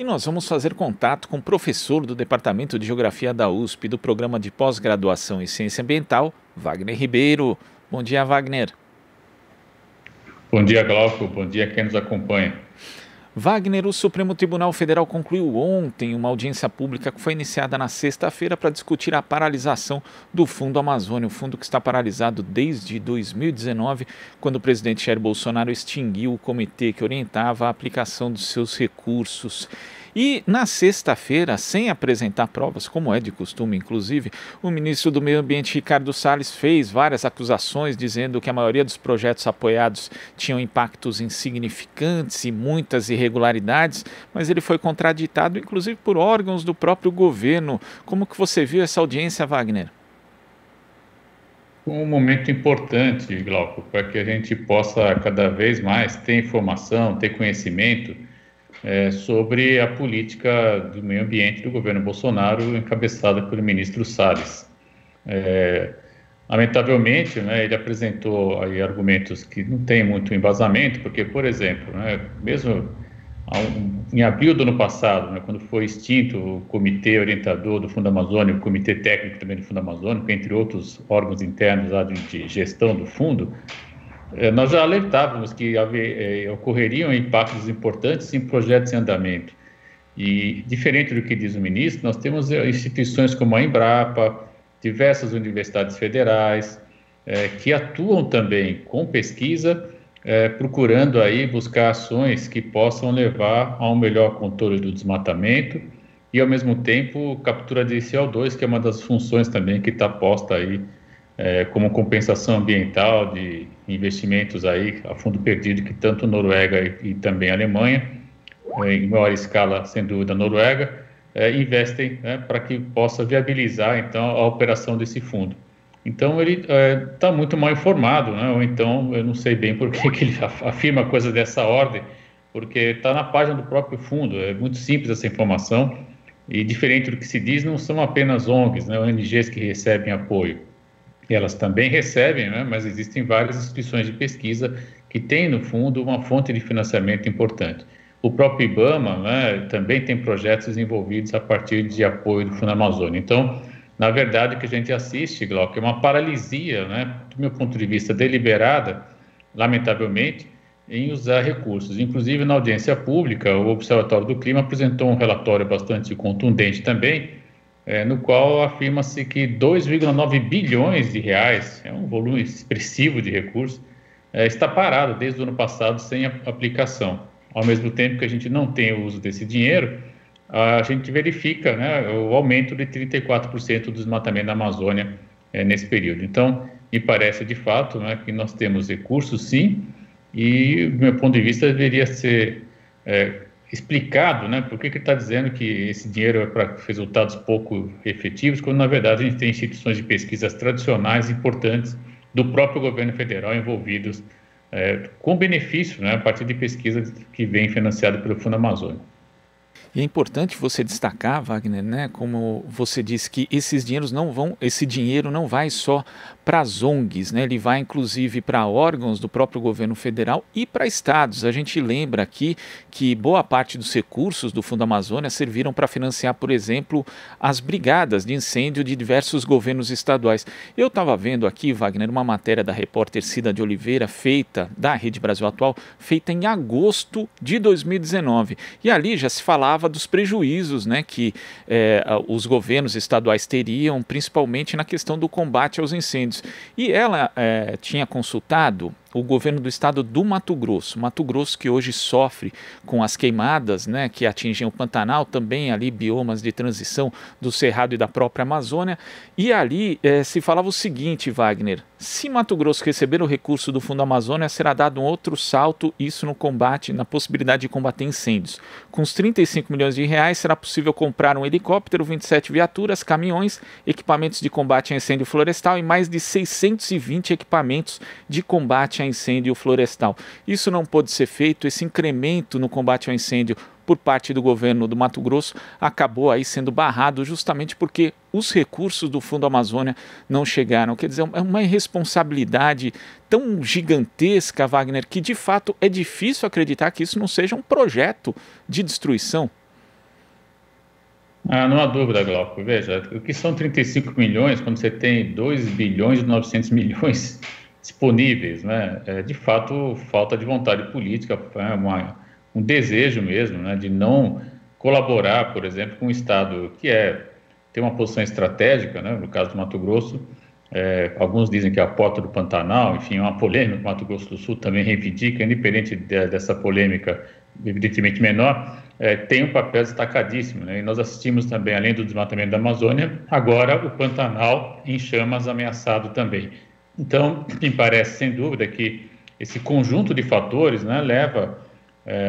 E nós vamos fazer contato com o professor do Departamento de Geografia da USP, do Programa de Pós-Graduação em Ciência Ambiental, Wagner Ribeiro. Bom dia, Wagner. Bom dia, Glauco. Bom dia a quem nos acompanha. Wagner, o Supremo Tribunal Federal concluiu ontem uma audiência pública que foi iniciada na sexta-feira para discutir a paralisação do Fundo Amazônia, o fundo que está paralisado desde 2019, quando o presidente Jair Bolsonaro extinguiu o comitê que orientava a aplicação dos seus recursos. E na sexta-feira, sem apresentar provas, como é de costume, inclusive, o ministro do Meio Ambiente, Ricardo Salles, fez várias acusações dizendo que a maioria dos projetos apoiados tinham impactos insignificantes e muitas irregularidades, mas ele foi contraditado, inclusive, por órgãos do próprio governo. Como que você viu essa audiência, Wagner? Um momento importante, Glauco, para que a gente possa cada vez mais ter informação, ter conhecimento sobre a política do meio ambiente do governo Bolsonaro, encabeçada pelo ministro Salles. Lamentavelmente, ele apresentou aí argumentos que não têm muito embasamento, porque, por exemplo, mesmo em abril do ano passado, quando foi extinto o comitê orientador do Fundo Amazônico, o comitê técnico também do Fundo Amazônico, entre outros órgãos internos lá de gestão do fundo, nós já alertávamos que ocorreriam impactos importantes em projetos em andamento. E, diferente do que diz o ministro, nós temos instituições como a Embrapa, diversas universidades federais, que atuam também com pesquisa, procurando aí buscar ações que possam levar a um melhor controle do desmatamento e, ao mesmo tempo, captura de CO2, que é uma das funções também que está posta aí como compensação ambiental de investimentos aí a fundo perdido que tanto Noruega e também a Alemanha, em maior escala, sem dúvida, a Noruega, investem para que possa viabilizar, então, a operação desse fundo. Então, ele está muito mal informado, ou então, eu não sei bem por que ele afirma coisa dessa ordem, porque está na página do próprio fundo, é muito simples essa informação, e diferente do que se diz, não são apenas ONGs, ONGs que recebem apoio. Elas também recebem, mas existem várias instituições de pesquisa que têm, no fundo, uma fonte de financiamento importante. O próprio IBAMA também tem projetos desenvolvidos a partir de apoio do Fundo Amazônia. Então, na verdade, o que a gente assiste, Glauco, é uma paralisia, do meu ponto de vista, deliberada, lamentavelmente, em usar recursos. Inclusive, na audiência pública, o Observatório do Clima apresentou um relatório bastante contundente também, no qual afirma-se que 2,9 bilhões de reais, é um volume expressivo de recursos, está parado desde o ano passado sem aplicação. Ao mesmo tempo que a gente não tem o uso desse dinheiro, a gente verifica o aumento de 34% do desmatamento da Amazônia nesse período. Então, me parece de fato que nós temos recursos sim, e do meu ponto de vista deveria ser explicado, por que ele está dizendo que esse dinheiro é para resultados pouco efetivos, quando na verdade a gente tem instituições de pesquisas tradicionais importantes do próprio governo federal envolvidos com benefício, a partir de pesquisa que vem financiada pelo Fundo Amazônia. E é importante você destacar, Wagner, como você disse, que esse dinheiro não vai só para as ONGs, ele vai inclusive para órgãos do próprio governo federal e para estados. A gente lembra aqui que boa parte dos recursos do Fundo Amazônia serviram para financiar, por exemplo, as brigadas de incêndio de diversos governos estaduais. Eu estava vendo aqui, Wagner, uma matéria da repórter Cida de Oliveira, da Rede Brasil Atual, feita em agosto de 2019. E ali já se falava dos prejuízos que os governos estaduais teriam, principalmente na questão do combate aos incêndios. E ela tinha consultado o governo do estado do Mato Grosso que hoje sofre com as queimadas que atingem o Pantanal, também ali biomas de transição do Cerrado e da própria Amazônia, e ali se falava o seguinte, Wagner: se Mato Grosso receber o recurso do Fundo Amazônia, será dado um outro salto, isso no combate, na possibilidade de combater incêndios. Com os 35 milhões de reais será possível comprar um helicóptero, 27 viaturas, caminhões, equipamentos de combate a incêndio florestal e mais de 620 equipamentos de combate a incêndio florestal. Isso não pôde ser feito, esse incremento no combate ao incêndio por parte do governo do Mato Grosso acabou aí sendo barrado justamente porque os recursos do Fundo Amazônia não chegaram. Quer dizer, é uma irresponsabilidade tão gigantesca, Wagner, que de fato é difícil acreditar que isso não seja um projeto de destruição. Não há dúvida, Glauco. Veja, o que são 35 milhões quando você tem 2 bilhões e 900 milhões disponíveis, né? De fato, falta de vontade política, um desejo mesmo, né, de não colaborar, por exemplo, com um Estado que tem uma posição estratégica, né, no caso do Mato Grosso. Alguns dizem que é a porta do Pantanal, enfim, é uma polêmica que o Mato Grosso do Sul também reivindica, independente dessa polêmica, evidentemente menor, tem um papel destacadíssimo, né? E nós assistimos também, além do desmatamento da Amazônia, agora o Pantanal em chamas ameaçado também. Então, me parece, sem dúvida, que esse conjunto de fatores, né, leva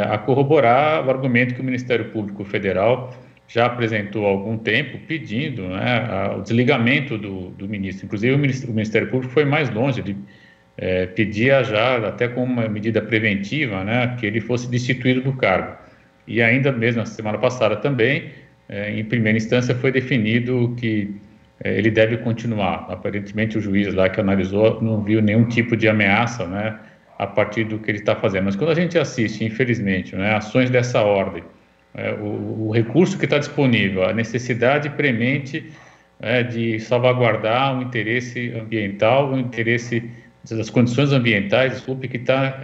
a corroborar o argumento que o Ministério Público Federal já apresentou há algum tempo, pedindo, né, o desligamento do ministro. Inclusive, o Ministério Público foi mais longe, ele pedia já, até como uma medida preventiva, né, que ele fosse destituído do cargo. E ainda mesmo na semana passada também, em primeira instância, foi definido que ele deve continuar. Aparentemente, o juiz lá que analisou não viu nenhum tipo de ameaça, né, a partir do que ele está fazendo. Mas quando a gente assiste, infelizmente, né, ações dessa ordem, o recurso que está disponível, a necessidade premente de salvaguardar o interesse ambiental, o interesse das condições ambientais, desculpe, que está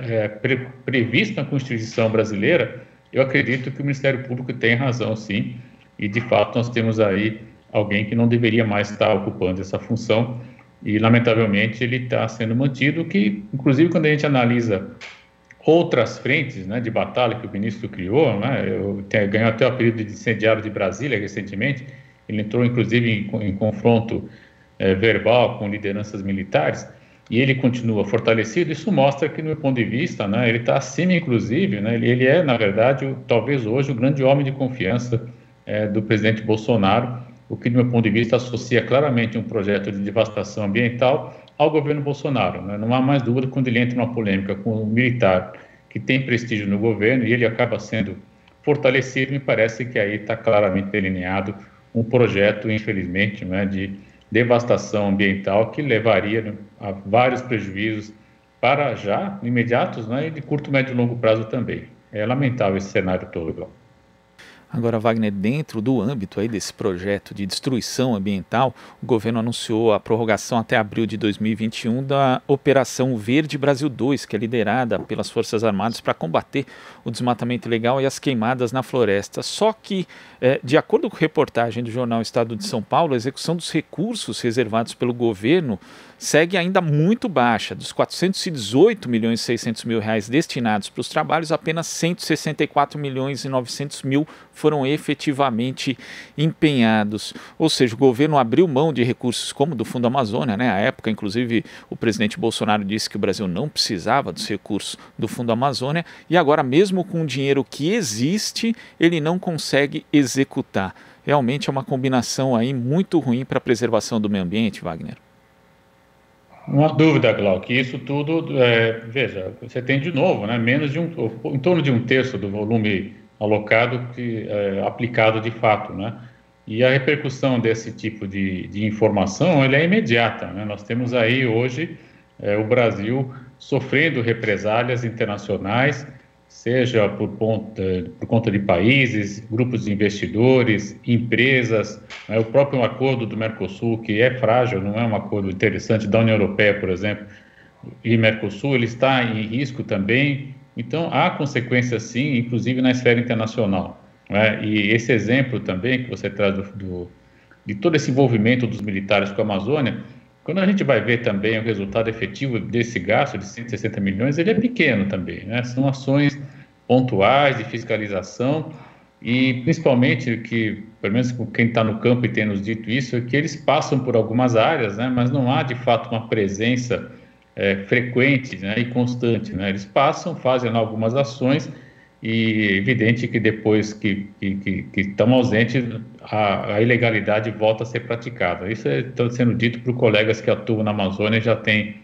previsto na Constituição brasileira, eu acredito que o Ministério Público tem razão, sim, e de fato nós temos aí alguém que não deveria mais estar ocupando essa função e, lamentavelmente, ele está sendo mantido, que, inclusive, quando a gente analisa outras frentes, né, de batalha que o ministro criou, né, ganhou até o apelido de incendiário de Brasília recentemente, ele entrou, inclusive, em confronto verbal com lideranças militares, e ele continua fortalecido. Isso mostra que, no meu ponto de vista, né, ele está acima, inclusive, né, ele é, na verdade, talvez hoje, o grande homem de confiança do presidente Bolsonaro, o que, do meu ponto de vista, associa claramente um projeto de devastação ambiental ao governo Bolsonaro, né? Não há mais dúvida quando ele entra numa polêmica com um militar que tem prestígio no governo e ele acaba sendo fortalecido, me parece que aí está claramente delineado um projeto, infelizmente, né, de devastação ambiental que levaria, né, a vários prejuízos para já imediatos, né, e de curto, médio e longo prazo também. É lamentável esse cenário todo. Agora, Wagner, dentro do âmbito aí desse projeto de destruição ambiental, o governo anunciou a prorrogação até abril de 2021 da Operação Verde Brasil 2, que é liderada pelas Forças Armadas para combater o desmatamento ilegal e as queimadas na floresta. Só que, de acordo com reportagem do jornal Estado de São Paulo, a execução dos recursos reservados pelo governo segue ainda muito baixa. Dos 418 milhões e 600 mil reais destinados para os trabalhos, apenas 164 milhões e 900 mil foram efetivamente empenhados. Ou seja, o governo abriu mão de recursos como do Fundo Amazônia, né? À época, inclusive, o presidente Bolsonaro disse que o Brasil não precisava dos recursos do Fundo Amazônia e agora, mesmo com o dinheiro que existe, ele não consegue executar. Realmente é uma combinação aí muito ruim para a preservação do meio ambiente, Wagner. Não há dúvida, Glauco, que isso tudo, veja, você tem de novo, né, em torno de um terço do volume alocado aplicado de fato, né? E a repercussão desse tipo de informação, ela é imediata, né? Nós temos aí hoje o Brasil sofrendo represálias internacionais, seja por conta de países, grupos de investidores, empresas, né, o próprio acordo do Mercosul, que é frágil, não é um acordo interessante, da União Europeia, por exemplo, e Mercosul, ele está em risco também. Então, há consequências, sim, inclusive na esfera internacional, né? E esse exemplo também que você traz de todo esse envolvimento dos militares com a Amazônia, quando a gente vai ver também o resultado efetivo desse gasto de 160 milhões, ele é pequeno também, né? São ações pontuais de fiscalização e, principalmente, que, pelo menos quem está no campo e tem nos dito isso, é que eles passam por algumas áreas, né? Mas não há, de fato, uma presença frequente, né, e constante, né? Eles passam, fazem algumas ações e é evidente que depois que estão ausentes, a ilegalidade volta a ser praticada. Isso está sendo dito por colegas que atuam na Amazônia e já têm,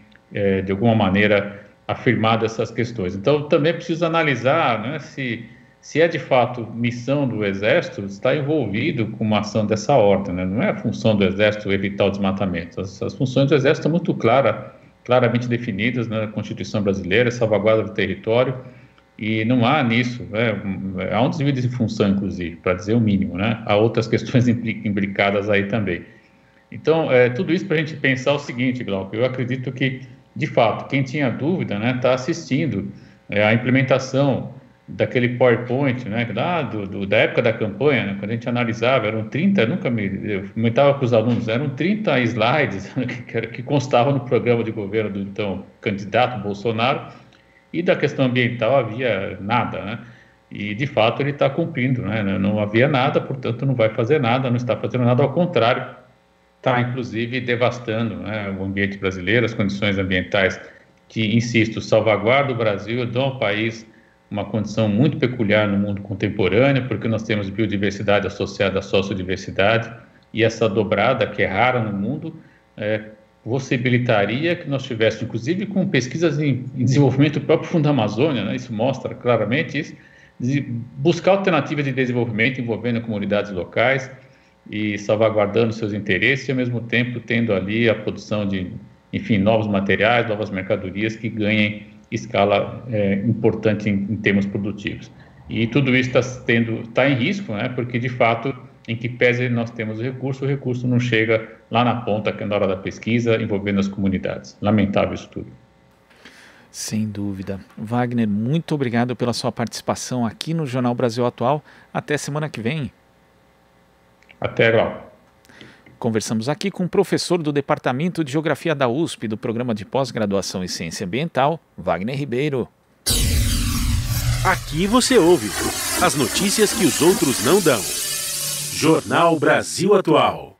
de alguma maneira, afirmado essas questões. Então, também é preciso analisar, né, se é de fato missão do Exército estar envolvido com uma ação dessa ordem, né? Não é a função do Exército evitar o desmatamento. As funções do Exército estão muito claramente definidas na Constituição brasileira, salvaguarda do território, E não há nisso, né, há um desvio de função, inclusive, para dizer o mínimo, né? Há outras questões imbricadas aí também. Então, tudo isso para a gente pensar o seguinte, Glauco, eu acredito que, de fato, quem tinha dúvida, né, está assistindo a implementação daquele PowerPoint, né, da época da campanha, né, quando a gente analisava, eram 30, eu comentava com os alunos, eram 30 slides que constavam no programa de governo do então candidato Bolsonaro, e da questão ambiental havia nada, né? E, de fato, ele está cumprindo, né? Não havia nada, portanto, não vai fazer nada, não está fazendo nada, ao contrário, está, inclusive, devastando, né, o ambiente brasileiro, as condições ambientais que, insisto, salvaguardam o Brasil, dão ao país uma condição muito peculiar no mundo contemporâneo, porque nós temos biodiversidade associada à sociodiversidade, e essa dobrada, que é rara no mundo, possibilitaria que nós tivéssemos, inclusive com pesquisas em desenvolvimento do próprio Fundo da Amazônia, né, isso mostra claramente isso, de buscar alternativas de desenvolvimento envolvendo comunidades locais e salvaguardando seus interesses e, ao mesmo tempo, tendo ali a produção de, enfim, novos materiais, novas mercadorias que ganhem escala importante em termos produtivos. E tudo isso está em risco, né, porque, de fato, em que pese nós temos o recurso não chega lá na ponta, que é na hora da pesquisa, envolvendo as comunidades. Lamentável isso tudo. Sem dúvida. Wagner, muito obrigado pela sua participação aqui no Jornal Brasil Atual. Até semana que vem. Até lá. Conversamos aqui com o professor do Departamento de Geografia da USP, do Programa de Pós-Graduação em Ciência Ambiental, Wagner Ribeiro. Aqui você ouve as notícias que os outros não dão. Jornal Brasil Atual.